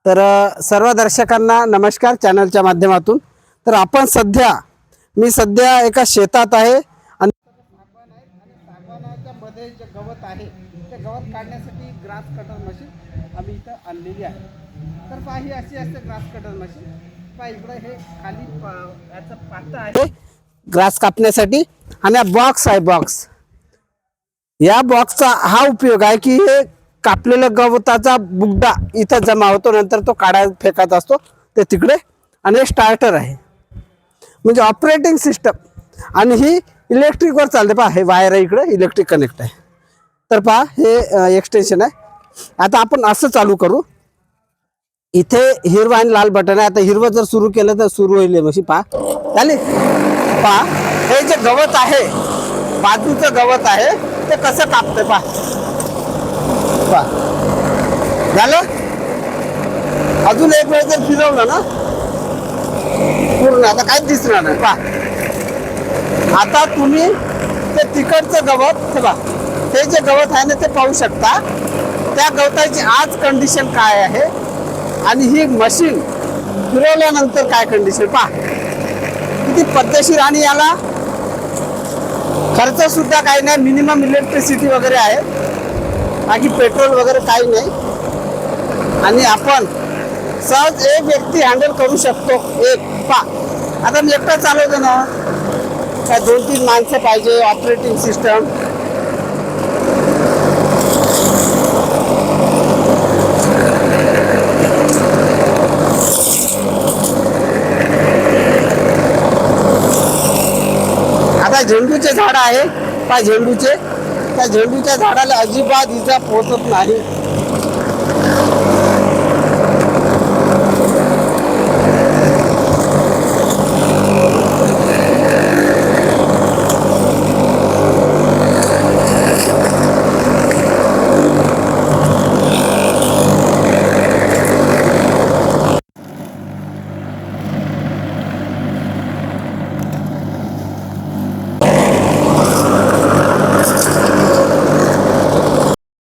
तर सर्व दर्शकांना नमस्कार चॅनलच्या माध्यमातून। तर आपण मी सध्या एका शेतात आहे आणि सागवानाच्या मध्ये जे गवत आहे ते गवत काढण्यासाठी ग्रास कटर मशीन आम्ही इथं आणलेली आहे। तर पहा ही अशी असते ग्रास कटर मशीन। पहा इकडे हे खाली याचं पाता आहे ग्रास कापण्यासाठी आणि बॉक्स आहे। बॉक्स या बॉक्सचा हा उपयोग आहे की हे कापलेलं गवताचा बुगडा इथं जमा होतो, नंतर तो काढायला फेकायचा असतो ते तिकडे। आणि स्टार्टर आहे म्हणजे ऑपरेटिंग सिस्टम आणि ही इलेक्ट्रिकवर चालते। पहा हे वायर आहे, इकडे इलेक्ट्रिक कनेक्ट आहे। तर पहा हे एक्सटेन्शन आहे। आता आपण असं चालू करू, इथे हिरवा आणि लाल बटन आहे। आता हिरवं जर सुरू केलं तर सुरू होईल मशीन। पहा झाली। पहा हे जे गवत आहे बाजूचं गवत आहे ते कसं कापतंय पहा। झालं। अजून एक वेळ जर फिरवलं ना पूर्ण आता काहीच दिसणार नाही। पहा आता तुम्ही ते तिकडचं गवत ठेवा, हे जे गवत आहे ना ते पाहू शकता। त्या गवताची आज कंडिशन काय आहे आणि ही मशीन फिरवल्यानंतर काय कंडिशन पहा किती पद्धतशीर। आणि याला खर्च सुद्धा काही नाही, मिनिमम इलेक्ट्रिसिटी वगैरे आहे, बाकी पेट्रोल वगैरे काही नाही। आणि आपण सहज एक व्यक्ती हँडल करू शकतो। एक पा आता मी एकटा चालवतो ना, काय 2-3 माणसं पाहिजे, ऑपरेटिंग सिस्टम। आता झेंडूचे झाड आहे पहा, झेंडूचे त्या झेंडूच्या झाडाला अजिबात इजा पोहोचत नाही।